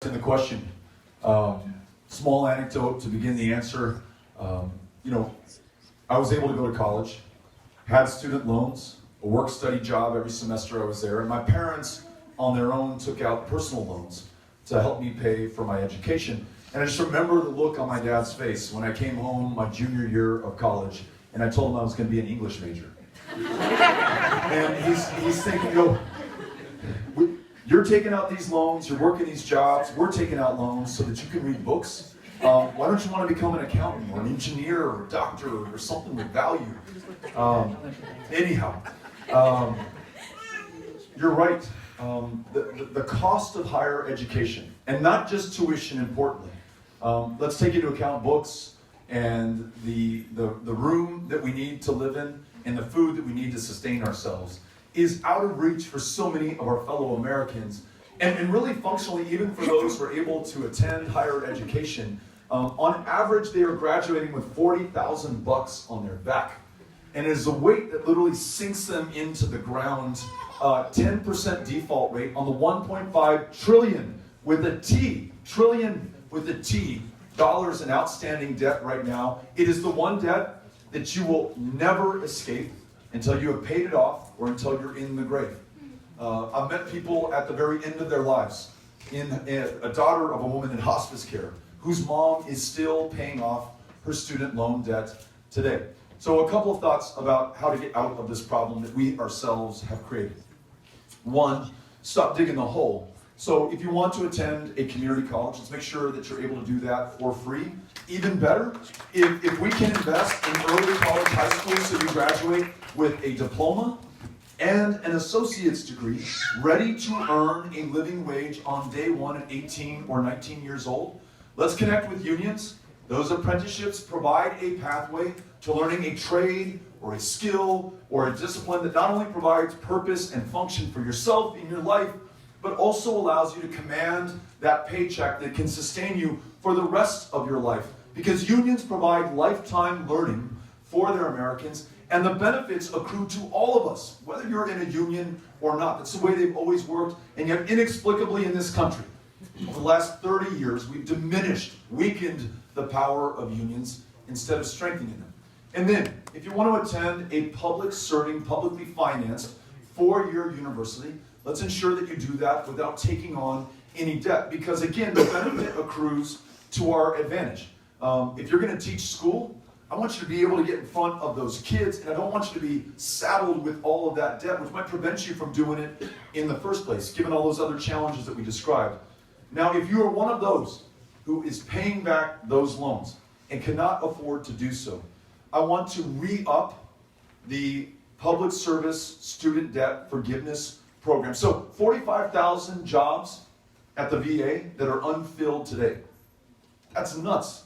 in the question. Small anecdote to begin the answer. I was able to go to college, had student loans, a work-study job every semester I was there, and my parents, on their own, took out personal loans to help me pay for my education. And I just remember the look on my dad's face when I came home my junior year of college, and I told him I was going to be an English major. And he's thinking, you're taking out these loans, you're working these jobs, we're taking out loans so that you can read books. Why don't you want to become an accountant or an engineer or a doctor or something with value? Anyhow, you're right. The cost of higher education, and not just tuition, importantly. Let's take into account books and the room that we need to live in and the food that we need to sustain ourselves is out of reach for so many of our fellow Americans. And really functionally, even for those who are able to attend higher education, on average, they are graduating with $40,000 on their back. And it is a weight that literally sinks them into the ground. 10% default rate on the 1.5 trillion with a T, trillion with a T, dollars in outstanding debt right now. It is the one debt that you will never escape until you have paid it off or until you're in the grave. I've met people at the very end of their lives, a daughter of a woman in hospice care, whose mom is still paying off her student loan debt today. So a couple of thoughts about how to get out of this problem that we ourselves have created. One, stop digging the hole. So if you want to attend a community college, let's make sure that you're able to do that for free. Even better, if we can invest in early college, high school, so you graduate with a diploma and an associate's degree, ready to earn a living wage on day one at 18 or 19 years old. Let's connect with unions. Those apprenticeships provide a pathway to learning a trade or a skill or a discipline that not only provides purpose and function for yourself in your life, but also allows you to command that paycheck that can sustain you for the rest of your life. Because unions provide lifetime learning for their Americans, and the benefits accrue to all of us, whether you're in a union or not. That's the way they've always worked, and yet inexplicably in this country, over the last 30 years, we've weakened the power of unions instead of strengthening them. And then, if you want to attend a public-serving, publicly financed four-year university, let's ensure that you do that without taking on any debt. Because again, the benefit accrues to our advantage. If you're going to teach school, I want you to be able to get in front of those kids, and I don't want you to be saddled with all of that debt, which might prevent you from doing it in the first place, given all those other challenges that we described. Now, if you are one of those who is paying back those loans and cannot afford to do so, I want to re-up the public service student debt forgiveness program. So 45,000 jobs at the VA that are unfilled today. That's nuts.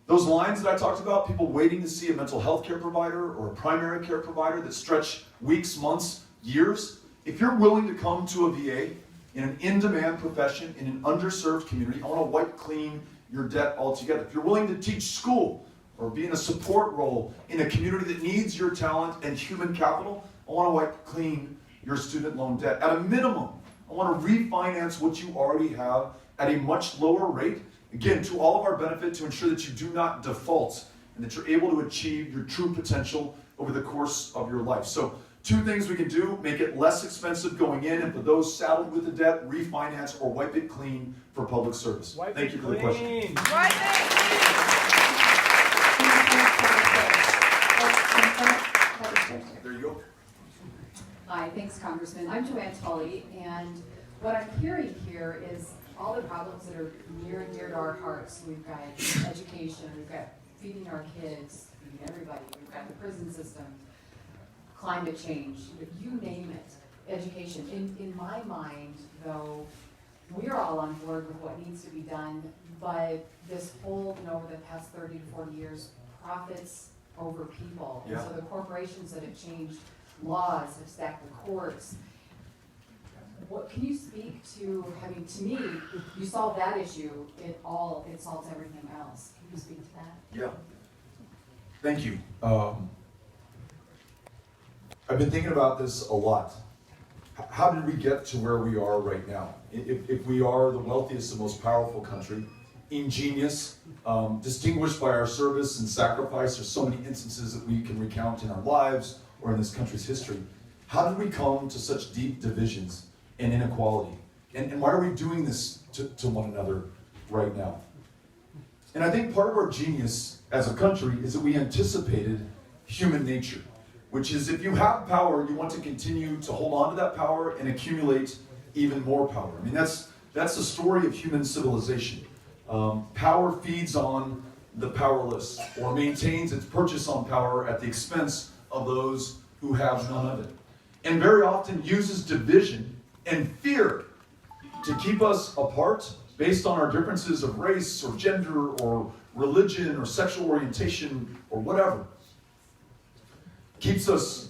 Those lines that I talked about, people waiting to see a mental health care provider or a primary care provider that stretch weeks, months, years. If you're willing to come to a VA in an in-demand profession, in an underserved community, I want to wipe clean your debt altogether. If you're willing to teach school or be in a support role in a community that needs your talent and human capital, I want to wipe clean your student loan debt. At a minimum, I want to refinance what you already have at a much lower rate, again, to all of our benefit, to ensure that you do not default and that you're able to achieve your true potential over the course of your life. So, two things we can do: make it less expensive going in, and for those saddled with the debt, refinance or wipe it clean for public service. Thank you for the question. There you go. Hi, thanks, Congressman. I'm Joanne Tully, and what I'm hearing here is all the problems that are near and dear to our hearts. We've got education, we've got feeding our kids, feeding everybody, we've got the prison system, climate change, you name it, education. In my mind, though, we're all on board with what needs to be done, but this whole, over the past 30 to 40 years, profits over people. Yeah. And so the corporations that have changed laws, have stacked the courts. What can you speak to? I mean, to me, if you solve that issue, it solves everything else. Can you speak to that? Yeah. Thank you. I've been thinking about this a lot. how did we get to where we are right now? If we are the wealthiest and most powerful country, ingenious, distinguished by our service and sacrifice, there's so many instances that we can recount in our lives or in this country's history. How did we come to such deep divisions and inequality? And why are we doing this to one another right now? And I think part of our genius as a country is that we anticipated human nature, which is if you have power, you want to continue to hold on to that power and accumulate even more power. I mean, that's the story of human civilization. Power feeds on the powerless or maintains its purchase on power at the expense of those who have none of it. And very often uses division and fear to keep us apart based on our differences of race or gender or religion or sexual orientation or whatever. Keeps us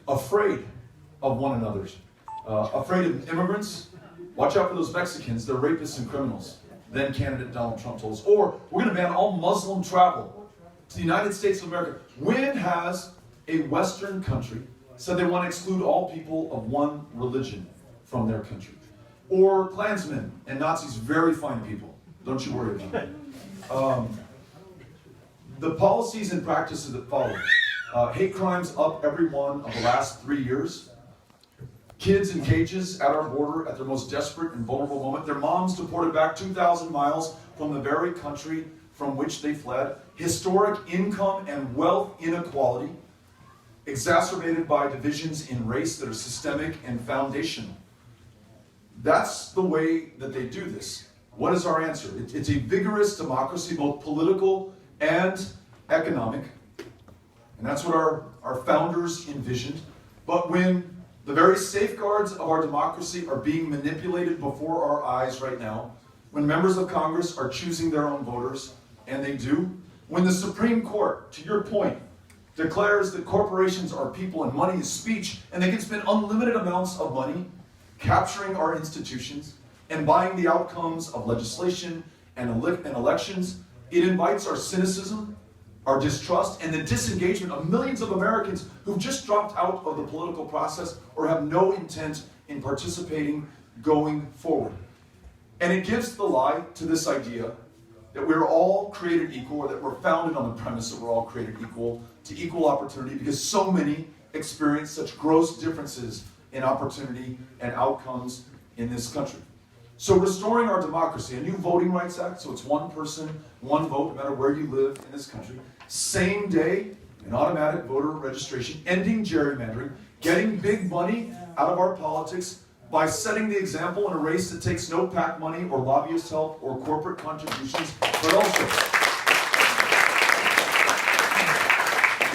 afraid of one another. Afraid of immigrants. Watch out for those Mexicans, they're rapists and criminals. Then candidate Donald Trump told us. Or we're going to ban all Muslim travel to the United States of America. When has a Western country said they want to exclude all people of one religion from their country? Or Klansmen and Nazis, very fine people. Don't you worry about it. The policies and practices that follow. Hate crimes up every one of the last 3 years. Kids in cages at our border at their most desperate and vulnerable moment. Their moms deported back 2,000 miles from the very country from which they fled. Historic income and wealth inequality, exacerbated by divisions in race that are systemic and foundational. That's the way that they do this. What is our answer? It's a vigorous democracy, both political and economic. And that's what our founders envisioned. But when the very safeguards of our democracy are being manipulated before our eyes right now, when members of Congress are choosing their own voters, and they do, when the Supreme Court, to your point, declares that corporations are people and money is speech, and they can spend unlimited amounts of money capturing our institutions and buying the outcomes of legislation and elections, it invites our cynicism, our distrust, and the disengagement of millions of Americans who've just dropped out of the political process or have no intent in participating going forward. And it gives the lie to this idea that we're all created equal, or that we're founded on the premise that we're all created equal to equal opportunity, because so many experience such gross differences in opportunity and outcomes in this country. So restoring our democracy, a new Voting Rights Act, so it's one person, one vote, no matter where you live in this country. Same day and automatic voter registration, ending gerrymandering, getting big money out of our politics by setting the example in a race that takes no PAC money or lobbyist help or corporate contributions, but also,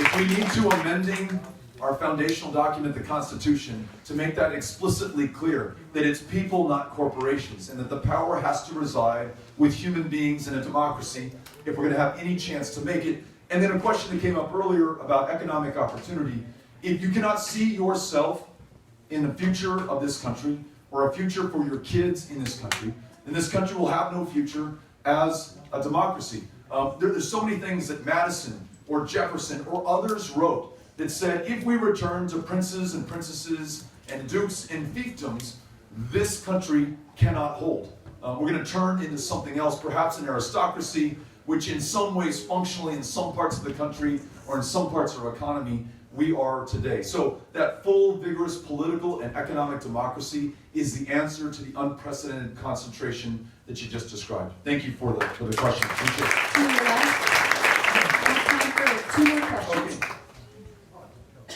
if we need to, amending our foundational document, the Constitution, to make that explicitly clear that it's people, not corporations, and that the power has to reside with human beings in a democracy if we're going to have any chance to make it. And then a question that came up earlier about economic opportunity. If you cannot see yourself in the future of this country, or a future for your kids in this country, then this country will have no future as a democracy. There's so many things that Madison or Jefferson or others wrote that said, if we return to princes and princesses and dukes and fiefdoms, this country cannot hold. We're going to turn into something else, perhaps an aristocracy, which in some ways, functionally, in some parts of the country or in some parts of our economy, we are today. So that full, vigorous political and economic democracy is the answer to the unprecedented concentration that you just described. Thank you for the question. Appreciate it.